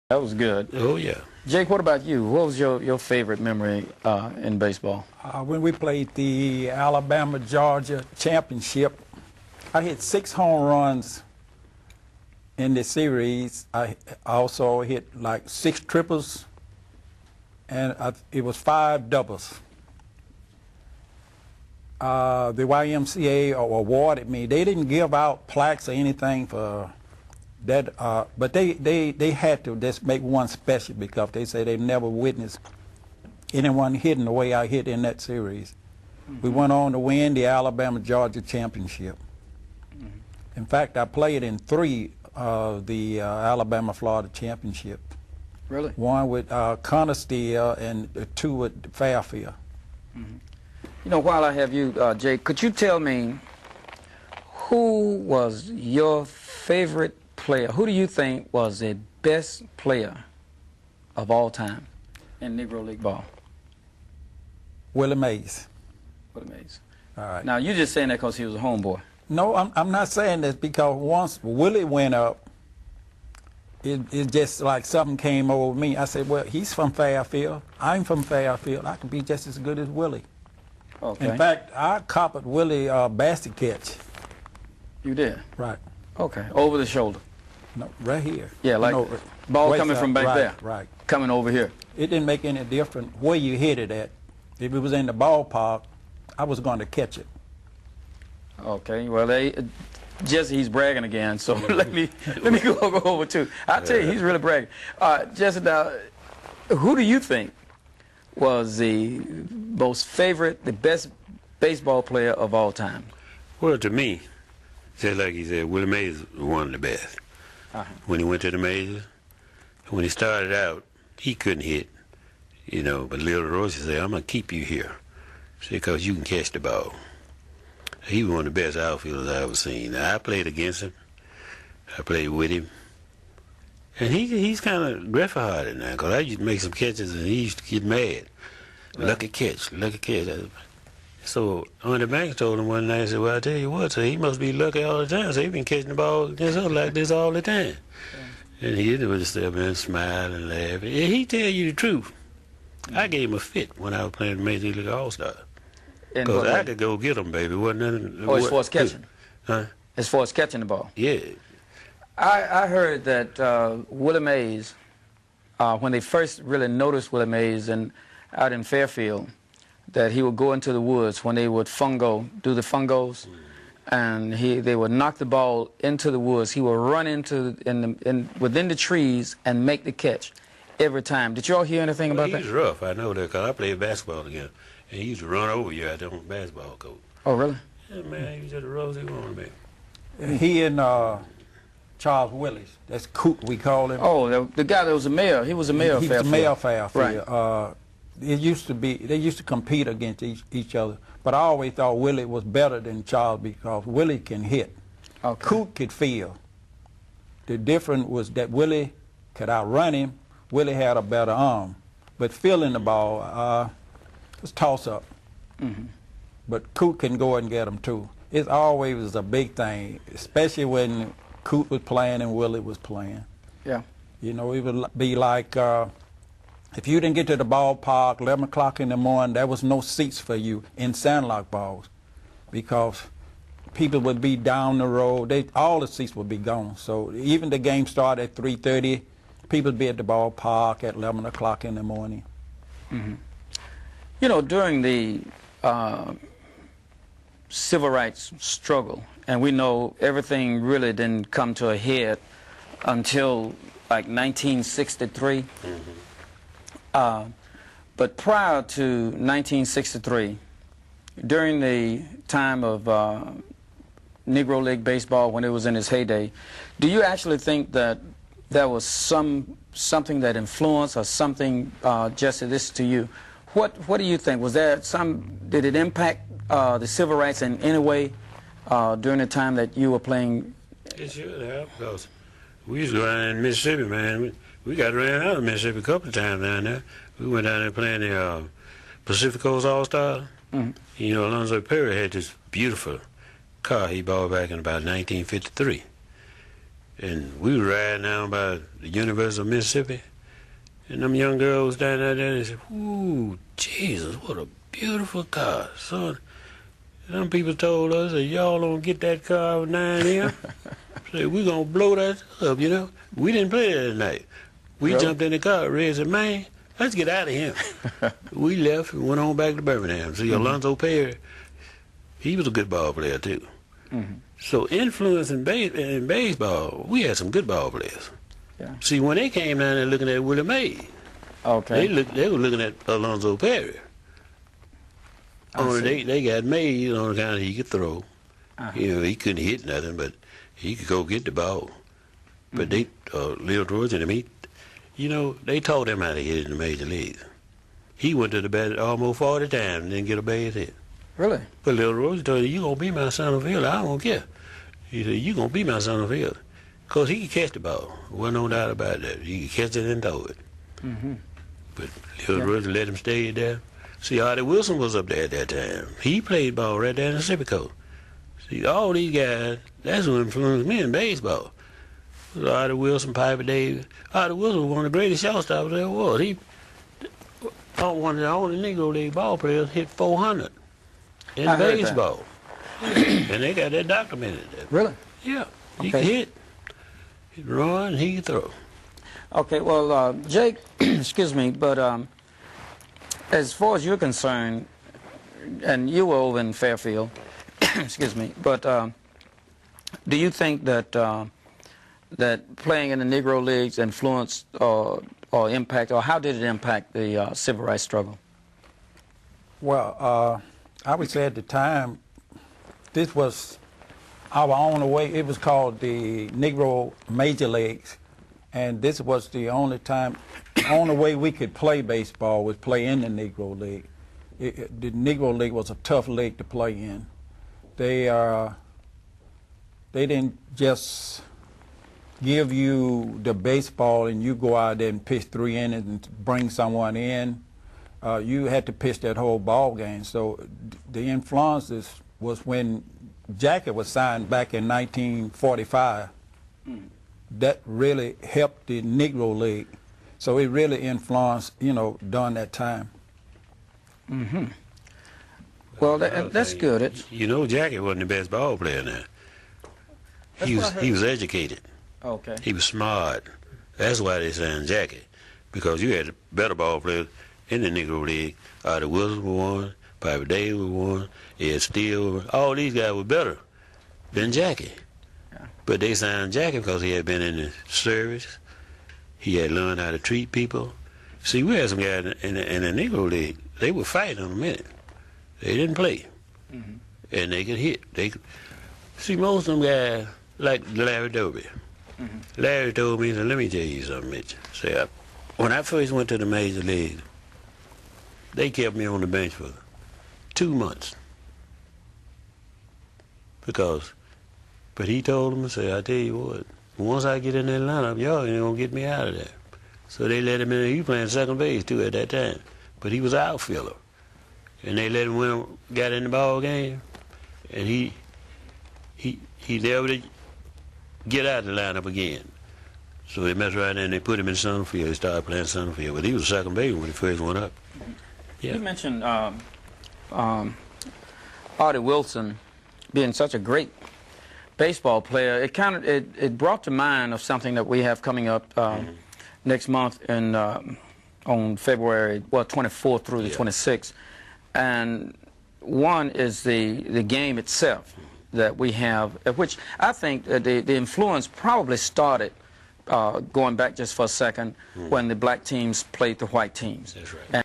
That was good. Oh, yeah. Jake, what about you? What was your favorite memory in baseball? When we played the Alabama-Georgia championship, I hit 6 home runs in the series. I also hit like 6 triples, and it was 5 doubles. The YMCA awarded me. They didn't give out plaques or anything for that, but they had to just make one special because they say they never witnessed anyone hitting the way I hit in that series. We went on to win the Alabama-Georgia championship. In fact, I played in 3 of the Alabama-Florida championship. Really? 1 with Conestine and 2 with Fairfield. You know, while I have you, Jake, could you tell me who was your favorite player? Who do you think was the best player of all time in Negro League ball? Willie Mays. Willie Mays. All right. Now, you're just saying that because he was a homeboy. No, I'm not saying that because once Willie went up, it just like something came over me. I said, well, he's from Fairfield. I'm from Fairfield. I can be just as good as Willie. Okay. In fact, I copied Willie basket catch. You did? Right. Okay. Over the shoulder. No, right here. Yeah, like ball coming from back there. Right. Coming over here. It didn't make any difference where you hit it at. If it was in the ballpark, I was going to catch it. Okay. Well, Jesse, he's bragging again. So let me go over too. I tell you, he's really bragging. Jesse, now, who do you think was the most favorite, the best baseball player of all time? Well, to me, just like he said, Willie Mays was one of the best. When he went to the majors, when he started out, he couldn't hit, you know, but Little Rossi said, I'm going to keep you here because you can catch the ball. He was one of the best outfielders I ever seen. Now, I played against him. I played with him. And he's kind of gratified now because I used to make some catches and he used to get mad. Right. Lucky catch, lucky catch. So on the bank told him one night, I said, well, I tell you what, so he must be lucky all the time. So he been catching the ball against us like this all the time. Yeah. And he would step in and smile and laugh. And he tell you the truth. I gave him a fit when I was playing the Major League All-Star. Because I could go get him, baby. Wasn't nothing. Oh, as far as catching? Huh? As far as catching the ball? Yeah. I heard that Willie Mays, when they first really noticed Willie Mays out in Fairfield, that he would go into the woods when they would do the fungos, and they would knock the ball into the woods. He would run within the trees and make the catch every time. Did you all hear anything about that? He was rough, I know that, because I played basketball together, and he used to run over you out there on the basketball court. Oh, really? Yeah, man, he was just a rough as he wanted to be. He and Charles Willis, that's Coot, we call him. Oh, the guy that was a mayor. He was a mayor of Fairfield. He was a mayor of Fairfield. Right. They used to compete against each other, but I always thought Willie was better than Charles because Willie can hit. Okay. Coot could field. The difference was that Willie could outrun him. Willie had a better arm, but fielding the ball was toss-up. But Coot can go and get him too. It always was a big thing, especially when Coot was playing and Willie was playing. Yeah. You know, it would be like if you didn't get to the ballpark 11 o'clock in the morning, there was no seats for you in sandlot balls because people would be down the road. All the seats would be gone. So even the game started at 3:30, people would be at the ballpark at 11 o'clock in the morning. You know, during the civil rights struggle, and we know everything really didn't come to a head until like 1963. But prior to 1963, during the time of Negro League baseball, when it was in its heyday, do you actually think that there was something that influenced or something, Jesse, this to you? What do you think? Was there did it impact the civil rights in any way during the time that you were playing? It should have, because we used to go down in Mississippi, man. We got ran out of Mississippi a couple of times down there. We went down there playing the Pacific Coast All-Star. You know, Alonzo Perry had this beautiful car he bought back in about 1953. And we were riding down by the University of Mississippi, and them young girls standing out there, they said, "Ooh, Jesus, what a beautiful car, son." Some people told us that y'all don't get that car with 9 M. Said, "We're going to blow that up, you know." We didn't play that night. We jumped in the car. Red said, "Man, let's get out of here." We left and went on back to Birmingham. See, Alonzo Perry, he was a good ball player, too. So influence in baseball, we had some good ball players. Yeah. See, when they came down there looking at Willie Mays, okay, they were looking at Alonzo Perry. Only they got Mays on the kind of he could throw. You know, he couldn't hit nothing, but he could go get the ball. But they, Lil George and him, you know, they taught him how to hit in the major leagues. He went to the bat almost 40 times and didn't get a base hit. Really? But Lil George told you, "You gonna be my center fielder, I don't care." He said, "You gonna be my center fielder." Because he could catch the ball. Wasn't no doubt about that. He could catch it and throw it. But Lil George let him stay there. See, Artie Wilson was up there at that time. He played ball right there in the Pacific Coast. See, all these guys, that's what influenced me in baseball. Artie Wilson, Piper Davis. Artie Wilson was one of the greatest shortstops there was. He one of the only Negro League ball players hit 400 in baseball. And they got that documented. Really? Yeah. He could hit, he'd run, he could throw. Okay, well, Jake, excuse me, but as far as you're concerned, and you were over in Fairfield, excuse me, but do you think that that playing in the Negro Leagues influenced or impact, or how did it impact the civil rights struggle? Well, I would say at the time, this was our only way. It was called the Negro Major Leagues, and this was the only way we could play baseball was play in the Negro League. The Negro League was a tough league to play in. They didn't just give you the baseball and you go out there and pitch 3 innings and bring someone in. You had to pitch that whole ball game. So the influences was when Jackie was signed back in 1945. That really helped the Negro League. So it really influenced, you know, during that time. Well, that's good. You know, Jackie wasn't the best ball player now. He was educated. Okay. He was smart. That's why they signed Jackie, because you had better ball players in the Negro League. Artie Wilson was one, Piper Davis was one, Ed Steele. All these guys were better than Jackie. Yeah. But they signed Jackie because he had been in the service. He had learned how to treat people. See, we had some guys in the Negro League. They would fight in a minute. They didn't play, and they could hit. See, most of them guys, like Larry Doby. Larry told me, "Let me tell you something, Mitch." Say, when I first went to the Major League, they kept me on the bench for 2 months. But he told them, "I tell you what, once I get in that lineup, y'all ain't gonna get me out of there." So they let him in. He was playing second base too at that time, but he was an outfielder. And they let him got in the ball game, and he never did get out of the lineup again. So they messed around and they put him in center field. He started playing center field, but he was second base when he first went up. Yeah. You mentioned Artie Wilson being such a great baseball player. It brought to mind of something that we have coming up next month in on February 24th through the 26th. And one is the game itself that we have, which I think the influence probably started going back just for a second when the black teams played the white teams. That's right.